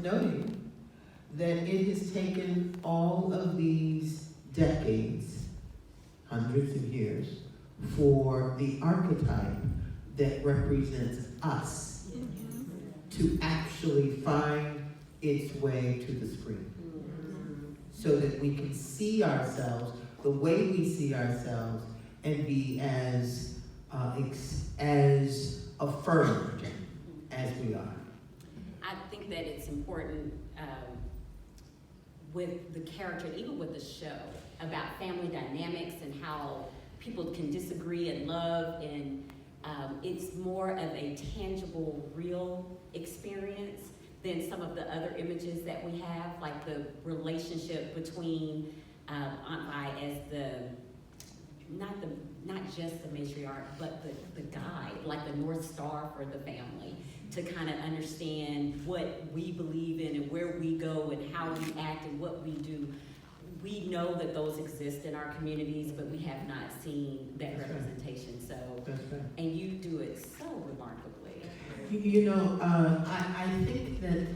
noting that it has taken all of these decades, hundreds of years, for the archetype that represents us to actually find its way to the screen. So that we can see ourselves the way we see ourselves and be as affirmed as we are. I think that it's important with the character, even with the show, about family dynamics and how people can disagree and love, and it's more of a tangible, real experience than some of the other images that we have, like the relationship between Aunt Vi as not just the matriarch, but the guide, like the North Star for the family, to kind of understand what we believe in and where we go and how we act and what we do. We know that those exist in our communities, but we have not seen that representation. So, and you do it so remarkably. You know, I think that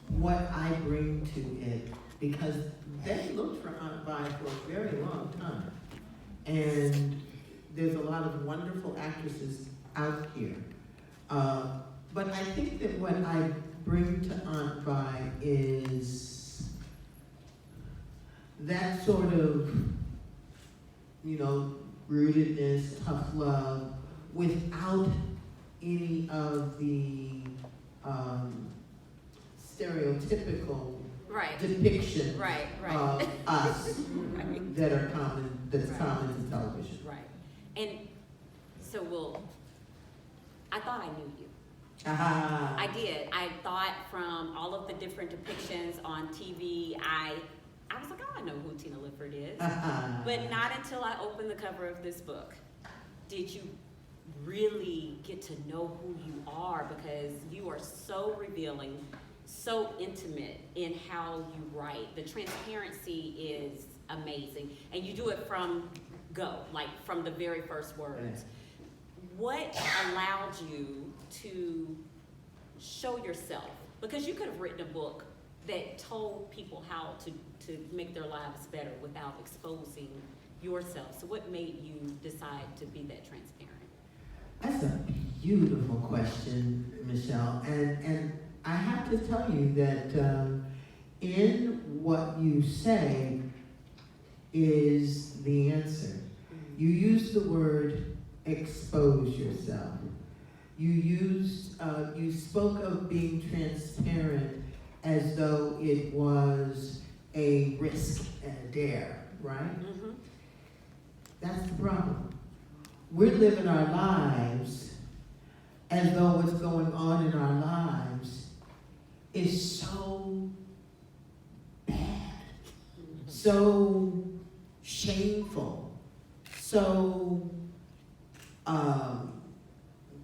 what I bring to it, because they looked for Aunt Vi for a very long time, and there's a lot of wonderful actresses out here. But I think that what I bring to Aunt Vi is that sort of, rootedness, tough love, without any of the stereotypical depiction of us that's common in television. Right. And so I thought I knew you. I did. I thought from all of the different depictions on TV, I was like, oh, I know who Tina Lifford is. But not until I opened the cover of this book did you really get to know who you are, because you are so revealing, so intimate in how you write. The transparency is amazing. And you do it from from the very first words. What allowed you to show yourself? Because you could have written a book that told people how to make their lives better without exposing yourself. So what made you decide to be that transparent? That's a beautiful question, Michelle. And I have to tell you that in what you say is the answer. You use the word expose yourself. You spoke of being transparent as though it was a risk and a dare, right? Mm-hmm. That's the problem. We're living our lives as though what's going on in our lives is so bad, so shameful, so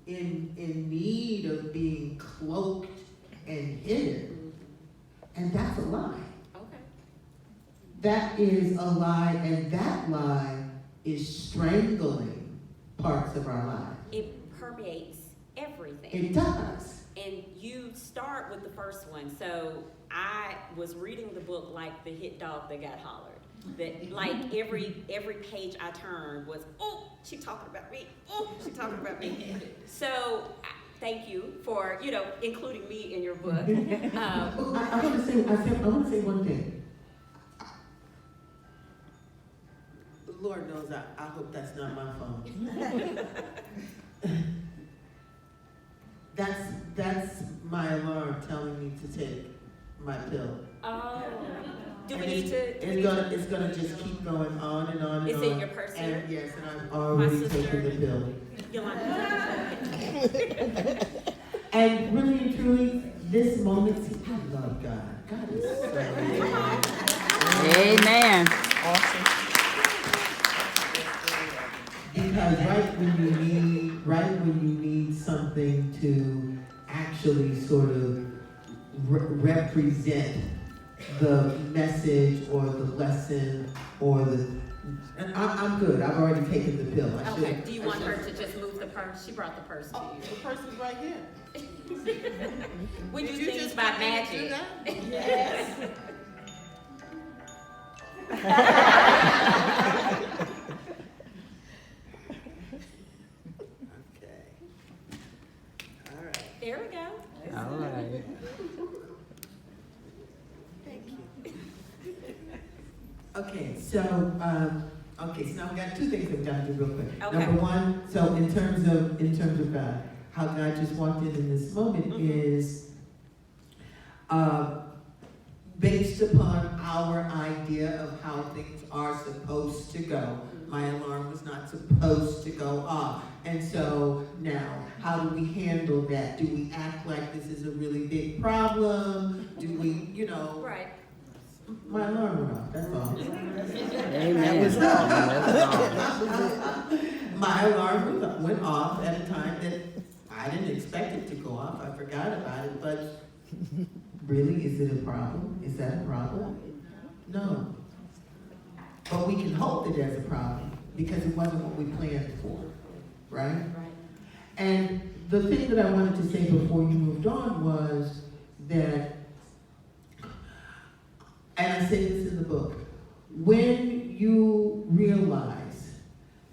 in need of being cloaked and hidden. And that's a lie. Okay. That is a lie, and that lie is strangling parts of our lives. It permeates everything. It does. And you start with the first one. So I was reading the book like the hit dog that got hollered. That like every page I turned was, oh, she talking about me. Oh, she talking about me. So thank you for including me in your book. I want to say one thing. Lord knows I hope that's not my phone. That's my alarm telling me to take my pill. Oh. Do we and need to? It's gonna just keep going on and on and Is on. it in your purse here? And yes, and I've already taken the pill. And really and truly, this moment, I love God. God is so amazing. Amen. Awesome. Because right when you need something to actually sort of represent the message or the lesson or And I'm good. I've already taken the pill. I Okay, should. do you want her to just move the purse? She brought the purse to Oh, you. the person's right here. We do Did you things just by come in and do magic. that? Yes. Okay. All right. There we go. All right. Thank you. Okay, so now we got two things we've got to do real quick. Okay. Number one, so in terms of God, how God just walked in this moment is based upon our idea of how things are supposed to go. My alarm was not supposed to go off. And so now, how do we handle that? Do we act like this is a really big problem? Do we, Right. my alarm went off, that's all. Amen. That's all. My alarm went off at a time that I didn't expect it to go off. I forgot about it, but really, is it a problem? Is that a problem? No. But we can hope that there's a problem because it wasn't what we planned for, right? Right. And the thing that I wanted to say before you moved on was that, and I say this in the book, when you realize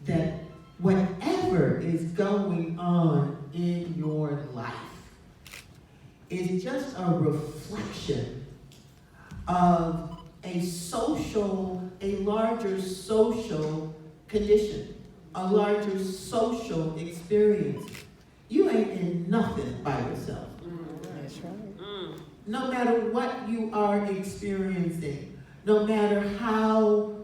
that whatever is going on in your life is just a reflection of a larger social condition, a larger social experience. You ain't in nothing by yourself. That's right. No matter what you are experiencing, no matter how,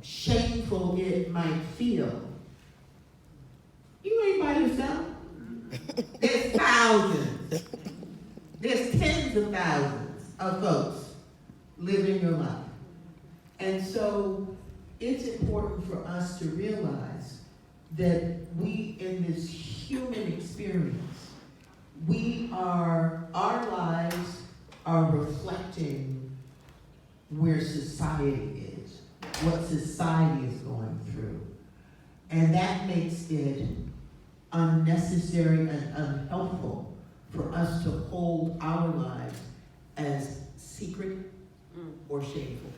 shameful it might feel, you ain't by yourself. There's thousands, there's tens of thousands of folks living your life. And so it's important for us to realize that we, in this human experience, our lives are reflecting where society is, what society is going through. And that makes it unnecessary and unhelpful for us to hold our lives as secret or shameful.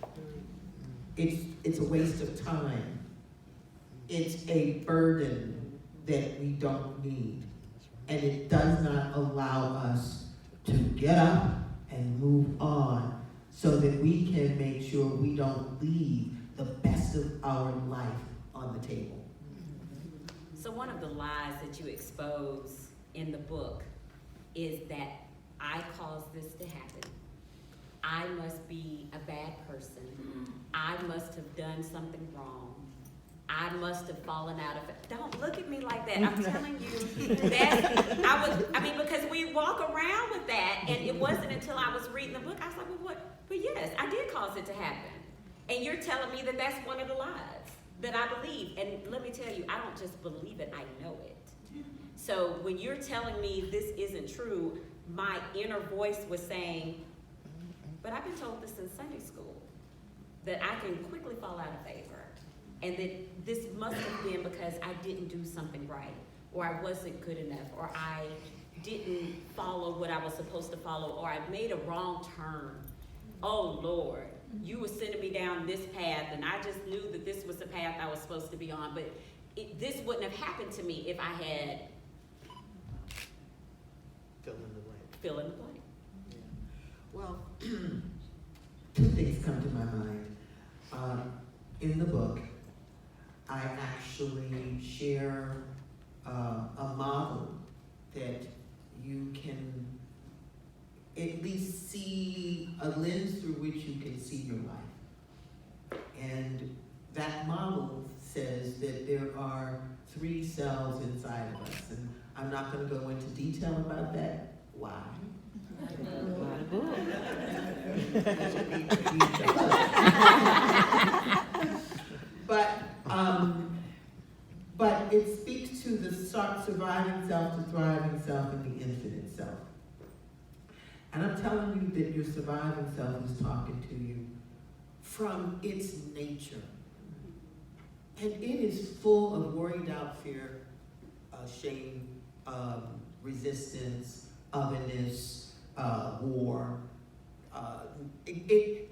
It's a waste of time. It's a burden that we don't need. And it does not allow us to get up and move on so that we can make sure we don't leave the best of our life on the table. So one of the lies that you expose in the book is that I caused this to happen. I must be a bad person. I must have done something wrong. I must have fallen out of it. Don't look at me like that. I'm telling you that because we walk around with that, and it wasn't until I was reading the book, I was like, well, what? But yes, I did cause it to happen. And you're telling me that that's one of the lies that I believe. And let me tell you, I don't just believe it, I know it. So when you're telling me this isn't true, my inner voice was saying, but I've been told this in Sunday school, that I can quickly fall out of favor. And that this must have been because I didn't do something right, or I wasn't good enough, or I didn't follow what I was supposed to follow, or I made a wrong turn. Oh Lord, you were sending me down this path, and I just knew that this was the path I was supposed to be on, but this wouldn't have happened to me if I had Fill in the blank. fill in the blank. Yeah. Well, two things come to my mind. In the book, I actually share a model that you can at least see a lens through which you can see your life. And that model says that there are 3 cells inside of us. And I'm not going to go into detail about that. Why? But it speaks to the surviving self, the thriving self, and the infinite self. And I'm telling you that your surviving self is talking to you from its nature. And it is full of worry, doubt, fear, shame, resistance, otherness, war.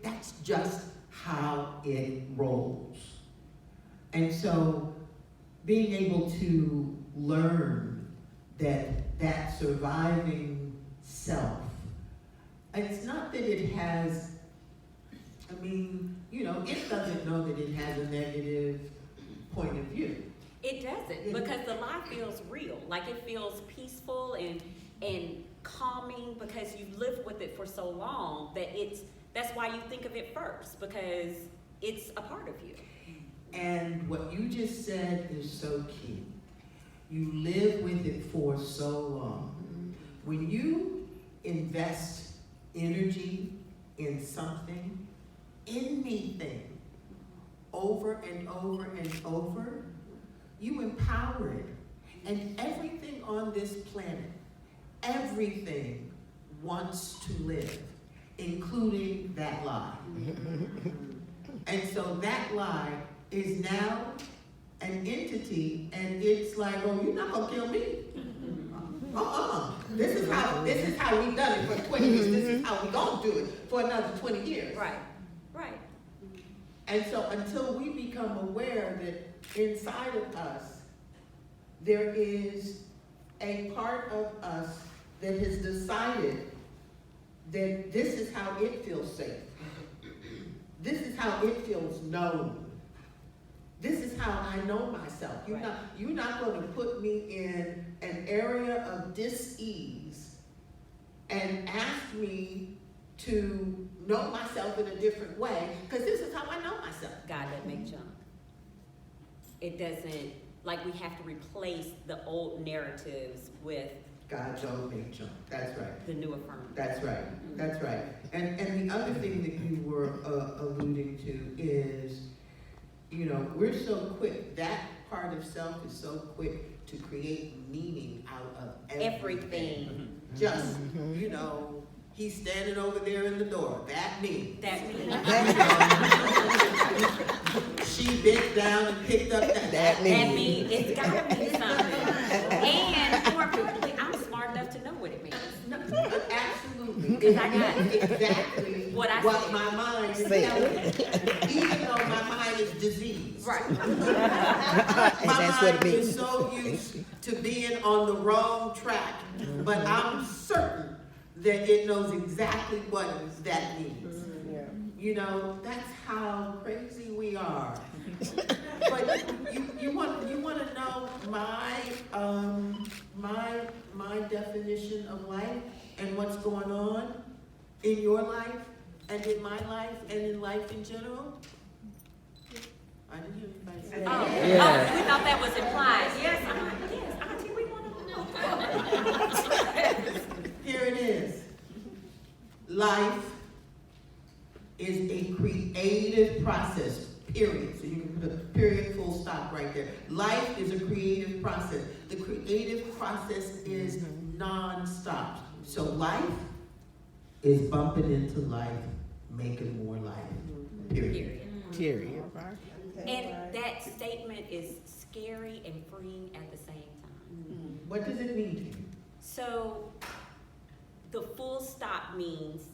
That's just how it rolls. And so being able to learn that surviving self, it's not that it has, it doesn't know that it has a negative point of view. It doesn't, because the lie feels real. Like, it feels peaceful and calming because you've lived with it for so long that's why you think of it first, because it's a part of you. And what you just said is so key. You live with it for so long. When you invest energy in something, anything, over and over and over, you empower it. And everything on this planet, everything wants to live, including that lie. And so that lie is now an entity, and it's like, oh, you're not gonna kill me. This is how we've done it for 20 years. This is how we gonna do it for another 20 years. Right. And so until we become aware that inside of us, there is a part of us that has decided that this is how it feels safe. This is how it feels known. This is how I know myself. You're not going to put me in an area of dis-ease and ask me to know myself in a different way, because this is how I know myself. God doesn't make junk. It doesn't, like, we have to replace the old narratives with God don't make junk. That's right. the new affirming. That's right. That's right. And the other thing that you were alluding to is, we're so quick. That part of self is so quick to create meaning out of everything. Just, he's standing over there in the door. That means. She bent down and picked up that means. It's gotta mean something. And more importantly, I'm smart enough to know what it means. Absolutely. Because I got exactly what my mind is telling me. Even though my mind is diseased. Right. My mind is so used to being on the wrong track. But I'm certain that it knows exactly what that means. That's how crazy we are. But you want to know my definition of life and what's going on in your life and in my life and in life in general? I didn't hear anybody say that. We thought that was implied. Yes, Auntie, we want to know. Here it is. Life is a creative process, period. So you can put a period, full stop right there. Life is a creative process. The creative process is non-stop. So life is bumping into life, making more life, period. And that statement is scary and freeing at the same time. What does it mean to you? So the full stop means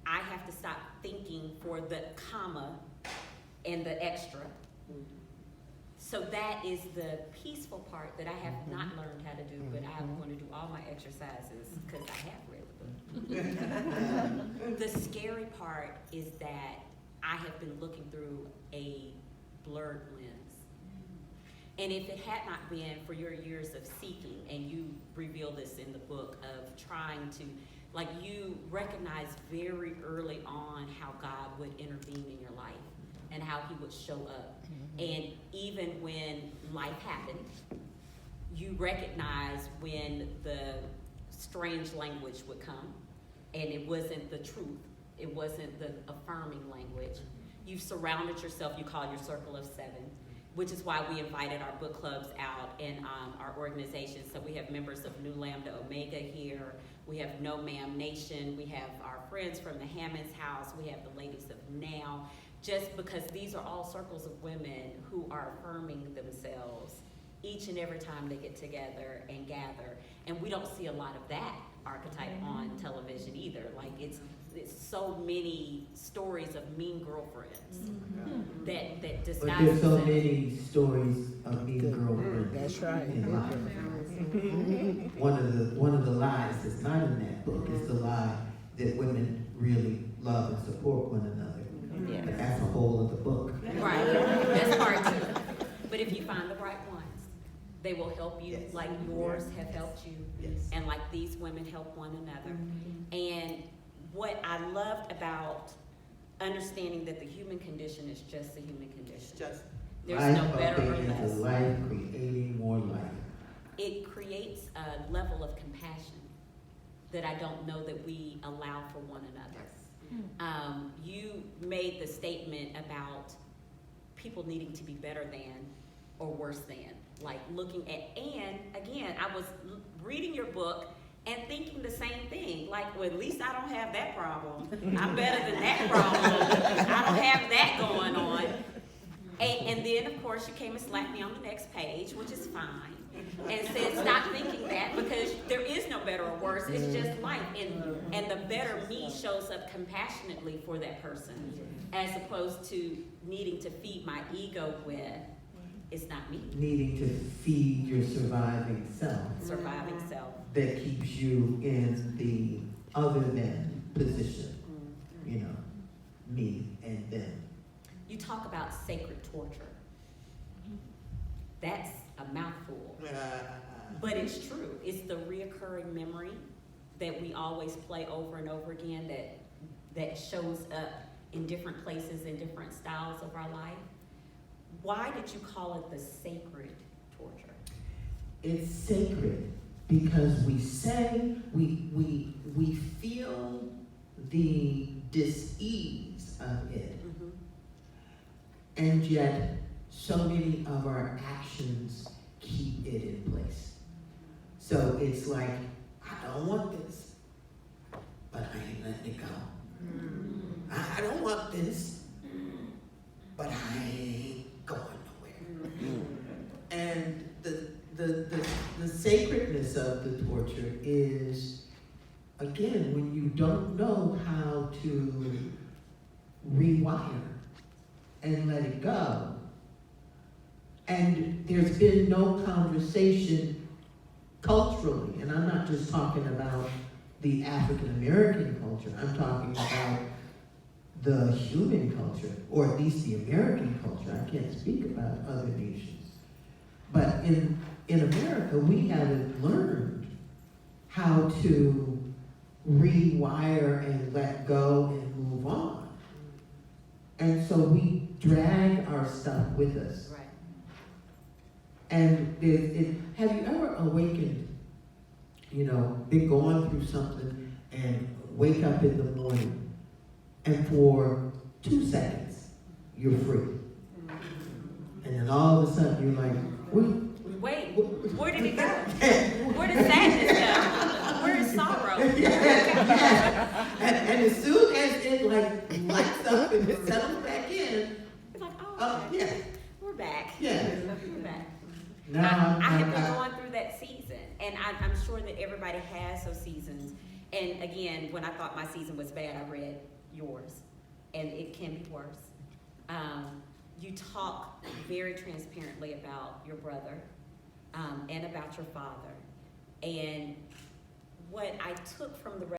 I have to stop thinking for the comma and the extra. So that is the peaceful part that I have not learned how to do, but I'm going to do all my exercises because I have read the book. The scary part is that I have been looking through a blurred lens. And if it had not been for your years of seeking, and you reveal this in the book, of trying to, like, you recognize very early on how God would intervene in your life and how he would show up. And even when life happened, you recognize when the strange language would come, and it wasn't the truth. It wasn't the affirming language. You've surrounded yourself, you call your circle of 7, which is why we invited our book clubs out in our organization. So we have members of New Lambda Omega here. We have No Ma'am Nation. We have our friends from the Hammonds House. We have the ladies of Now. just because these are all circles of women who are affirming themselves each and every time they get together and gather. And we don't see a lot of that archetype on television either. Like it's so many stories of mean girlfriends that disguise But there's so themselves. many stories of mean girlfriends. That's right. In life. One of the lies that's not in that book is the lie that women really love and support one another. Yeah. But that's a whole other book. Right, that's part two. But if you find the right ones, they will help you, Yes. like yours have helped you, Yes. and like these women help one another. And what I loved about understanding that the human condition is just the human condition. It's just, There's Life no better or updating less. the life, creating more life. It creates a level of compassion that I don't know that we allow for one another. You made the statement about people needing to be better than or worse than, like looking at, and again, I was reading your book and thinking the same thing, like, well, at least I don't have that problem. I'm better than that problem. I don't have that going on. And then, of course, you came and slapped me on the next page, which is fine, and said, stop thinking that, because there is no better or worse. It's just life. And the better me shows up compassionately for that person, as opposed to needing to feed my ego with, it's not me, Needing to feed your surviving self surviving self. that keeps you in the other than position. You know, me and them. You talk about sacred torture. That's a mouthful. But it's true. It's the reoccurring memory that we always play over and over again that shows up in different places and different styles of our life. Why did you call it the sacred torture? It's sacred because we say, we feel the dis-ease of it. And yet, so many of our actions keep it in place. So it's like, I don't want this, but I ain't letting it go. I don't want this, but I ain't going nowhere. And the sacredness of the torture is, again, when you don't know how to rewire and let it go. And there's been no conversation culturally, and I'm not just talking about the African American culture, I'm talking about the human culture, or at least the American culture. I can't speak about other nations. But in America, we haven't learned how to rewire and let go and move on. And so we drag our stuff with us. Right. And have you ever awakened, been going through something and wake up in the morning and for 2 seconds, you're free. And then all of a sudden you're like, Wait, where did it go? Where did sadness go? Where is sorrow? And as soon as it lights up and it settles back in, It's like, oh, okay. yeah. We're back. Yeah. We're back. Now I have been going through that season, and I'm sure that everybody has those seasons. And again, when I thought my season was bad, I read yours, and it can be worse. You talk very transparently about your brother and about your father. And what I took from the